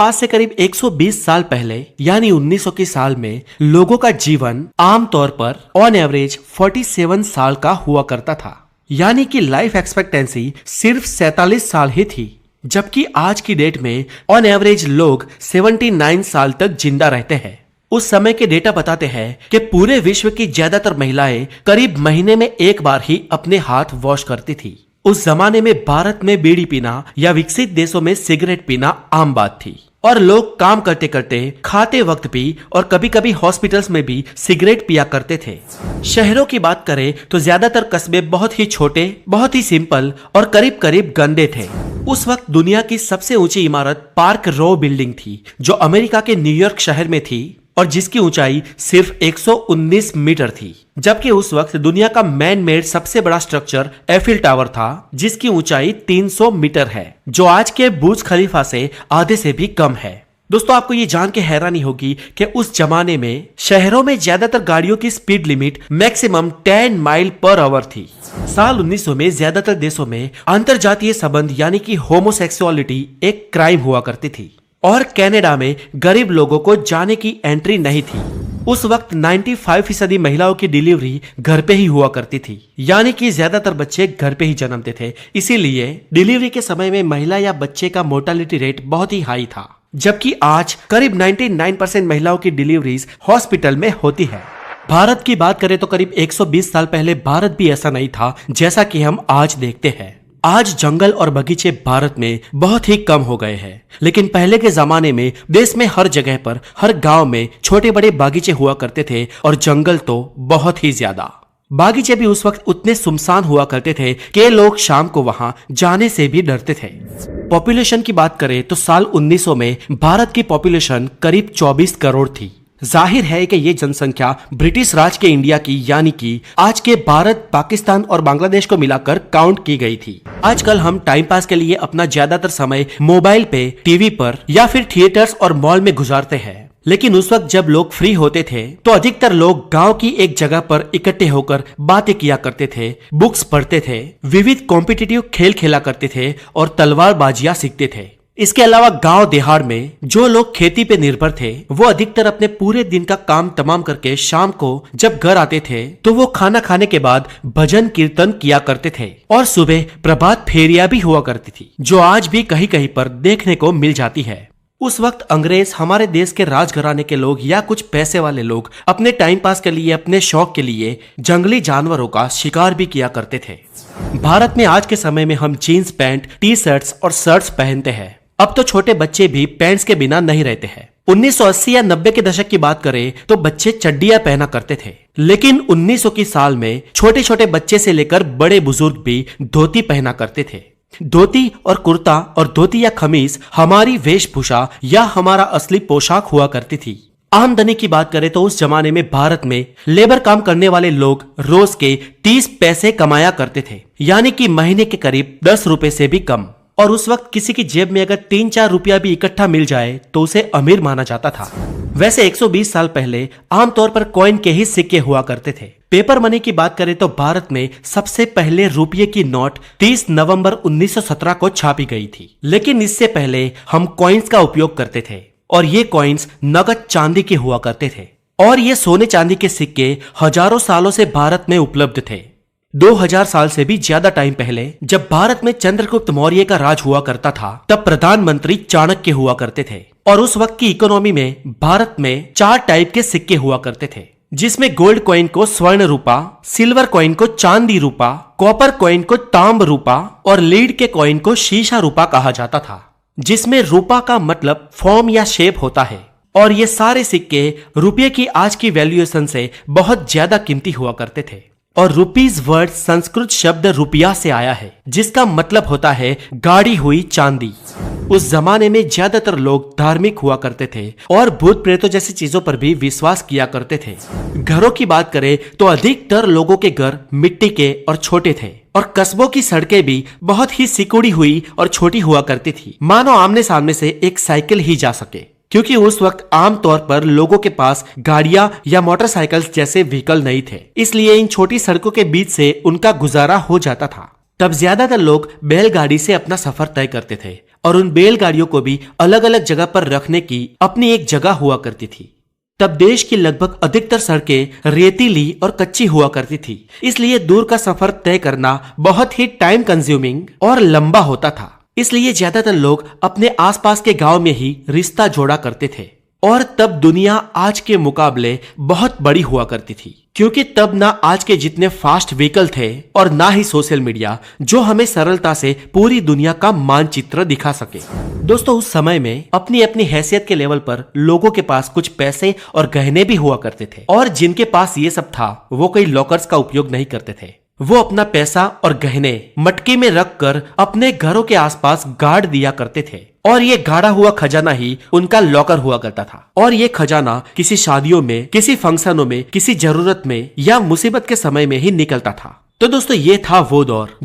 आज से करीब 120 साल पहले यानी 1900 के साल में लोगों का जीवन आमतौर पर ऑन एवरेज 47 साल का हुआ करता था, यानी कि लाइफ एक्सपेक्टेंसी सिर्फ 47 साल ही थी। जबकि आज की डेट में ऑन एवरेज लोग 79 साल तक जिंदा रहते हैं। उस समय के डेटा बताते हैं कि पूरे विश्व की ज्यादातर महिलाएं करीब महीने में एक बार ही अपने हाथ वॉश करती थी। उस जमाने में भारत में बीड़ी पीना या विकसित देशों में सिगरेट पीना आम बात थी और लोग काम करते करते, खाते वक्त भी और कभी कभी हॉस्पिटल्स में भी सिगरेट पिया करते थे। शहरों की बात करें तो ज्यादातर कस्बे बहुत ही छोटे, बहुत ही सिंपल और करीब करीब गंदे थे। उस वक्त दुनिया की सबसे ऊंची इमारत पार्क रो बिल्डिंग थी, जो अमेरिका के न्यूयॉर्क शहर में थी और जिसकी ऊंचाई सिर्फ 119 मीटर थी। जबकि उस वक्त दुनिया का मैन मेड सबसे बड़ा स्ट्रक्चर एफिल टावर था, जिसकी ऊंचाई 300 मीटर है, जो आज के बुर्ज खलीफा से आधे से भी कम है। दोस्तों, आपको ये जान के हैरानी होगी कि उस जमाने में शहरों में ज्यादातर गाड़ियों की speed limit maximum 10 mile per hour थी। साल 1900 में ज्यादातर देशों में अंतरजातीय संबंध यानी कि होमोसेक्सुअलिटी एक क्राइम हुआ करती थी और कनाडा में गरीब लोगों को जाने की एंट्री नहीं थी। उस वक्त 95% महिलाओं की डिलीवरी घर पे ही हुआ करती थी, यानी कि ज्यादातर बच्चे घर पे ही जन्मते थे। इसीलिए डिलीवरी के समय में महिला या बच्चे का मोर्टालिटी रेट बहुत ही हाई था। जबकि आज करीब 99% महिलाओं की डिलीवरीज हॉस्पिटल में होती है। भारत की बात करें तो करीब 120 साल पहले भारत भी ऐसा नहीं था जैसा कि हम आज देखते हैं। आज जंगल और बगीचे भारत में बहुत ही कम हो गए हैं, लेकिन पहले के जमाने में देश में हर जगह पर, हर गांव में छोटे बड़े बागीचे हुआ करते थे और जंगल तो बहुत ही ज्यादा। बागीचे भी उस वक्त उतने सुनसान हुआ करते थे कि लोग शाम को वहां जाने से भी डरते थे। पॉपुलेशन की बात करें तो साल 1900 में भारत की पॉपुलेशन करीब 24 करोड़ थी। जाहिर है कि ये जनसंख्या ब्रिटिश राज के इंडिया की यानी कि आज के भारत, पाकिस्तान और बांग्लादेश को मिलाकर काउंट की गई थी। आजकल हम टाइम पास के लिए अपना ज्यादातर समय मोबाइल पे, टीवी पर या फिर थिएटर्स और मॉल में गुजारते हैं, लेकिन उस वक्त जब लोग फ्री होते थे तो अधिकतर लोग गांव की एक जगह पर इकट्ठे होकर बातें किया करते थे, बुक्स पढ़ते थे, विविध कॉम्पिटिटिव खेल खेला करते थे और तलवारबाजियां सीखते थे। इसके अलावा गांव देहाड़ में जो लोग खेती पे निर्भर थे वो अधिकतर अपने पूरे दिन का काम तमाम करके शाम को जब घर आते थे तो वो खाना खाने के बाद भजन कीर्तन किया करते थे और सुबह प्रभात फेरियां भी हुआ करती थी, जो आज भी कहीं कहीं पर देखने को मिल जाती है। उस वक्त अंग्रेज हमारे देश के राजघराने के लोग या कुछ पैसे वाले लोग अपने टाइम पास के लिए, अपने शौक के लिए जंगली जानवरों का शिकार भी किया करते थे। भारत में आज के समय में हम जीन्स पैंट, टी शर्ट्स और शर्ट्स पहनते हैं। अब तो छोटे बच्चे भी पैंट्स के बिना नहीं रहते हैं। 1980 या 90 के दशक की बात करें तो बच्चे चड्डियां पहना करते थे, लेकिन 1900 की साल में छोटे छोटे बच्चे से लेकर बड़े बुजुर्ग भी धोती पहना करते थे। धोती और कुर्ता और धोती या खमीज हमारी वेशभूषा या हमारा असली पोशाक हुआ करती थी। आमदनी की बात करें तो उस जमाने में भारत में लेबर काम करने वाले लोग रोज के 30 पैसे कमाया करते थे, यानी कि महीने के करीब 10 रुपए से भी कम। और उस वक्त किसी की जेब में अगर 3-4 रुपया भी इकट्ठा मिल जाए तो उसे अमीर माना जाता था। वैसे 120 साल पहले आमतौर पर कॉइन के ही सिक्के हुआ करते थे। पेपर मनी की बात करें तो भारत में सबसे पहले रुपये की नोट 30 नवंबर 1917 को छापी गई थी, लेकिन इससे पहले हम कॉइन्स का उपयोग करते थे और ये कॉइन्स नगद चांदी के हुआ करते थे और ये सोने चांदी के सिक्के हजारों सालों से भारत में उपलब्ध थे। 2000 साल से भी ज्यादा टाइम पहले जब भारत में चंद्रगुप्त मौर्य का राज हुआ करता था तब प्रधानमंत्री चाणक्य हुआ करते थे और उस वक्त की इकोनॉमी में भारत में 4 टाइप के सिक्के हुआ करते थे, जिसमें गोल्ड कॉइन को स्वर्ण रूपा, सिल्वर कॉइन को चांदी रूपा, कॉपर कॉइन को तांब रूपा और लीड के कॉइन को शीशा रूपा कहा जाता था, जिसमें रूपा का मतलब फॉर्म या शेप होता है। और ये सारे सिक्के रुपये की आज की वैल्यूएशन से बहुत ज्यादा कीमती हुआ करते थे। और रुपीज वर्ड संस्कृत शब्द रुपया से आया है, जिसका मतलब होता है गाड़ी हुई चांदी। उस जमाने में ज्यादातर लोग धार्मिक हुआ करते थे और भूत प्रेतों जैसी चीजों पर भी विश्वास किया करते थे। घरों की बात करें तो अधिकतर लोगों के घर मिट्टी के और छोटे थे और कस्बों की सड़कें भी बहुत ही सिकुड़ी हुई और छोटी हुआ करती थी, मानो आमने सामने से एक साइकिल ही जा सके, क्योंकि उस वक्त आमतौर पर लोगों के पास गाड़ियां या मोटरसाइकिल्स जैसे व्हीकल नहीं थे, इसलिए इन छोटी सड़कों के बीच से उनका गुजारा हो जाता था। तब ज्यादातर लोग बैलगाड़ी से अपना सफर तय करते थे और उन बैलगाड़ियों को भी अलग अलग जगह पर रखने की अपनी एक जगह हुआ करती थी। तब देश की लगभग अधिकतर सड़कें रेतीली और कच्ची हुआ करती थी, इसलिए दूर का सफर तय करना बहुत ही टाइम कंज्यूमिंग और लंबा होता था। इसलिए ज्यादातर लोग अपने आसपास के गांव में ही रिश्ता जोड़ा करते थे। और तब दुनिया आज के मुकाबले बहुत बड़ी हुआ करती थी, क्योंकि तब ना आज के जितने फास्ट व्हीकल थे और ना ही सोशल मीडिया जो हमें सरलता से पूरी दुनिया का मानचित्र दिखा सके। दोस्तों, उस समय में अपनी अपनी हैसियत के लेवल पर लोगों के पास कुछ पैसे और गहने भी हुआ करते थे, और जिनके पास ये सब था वो कोई लॉकर्स का उपयोग नहीं करते थे। वो अपना पैसा और गहने मटके में रखकर अपने घरों के आसपास गाड़ दिया करते थे, और ये गाड़ा हुआ खजाना ही उनका लॉकर हुआ करता था। और ये खजाना किसी शादियों में, किसी फंक्शनों में, किसी जरूरत में या मुसीबत के समय में ही निकलता था। तो दोस्तों, ये था वो दौर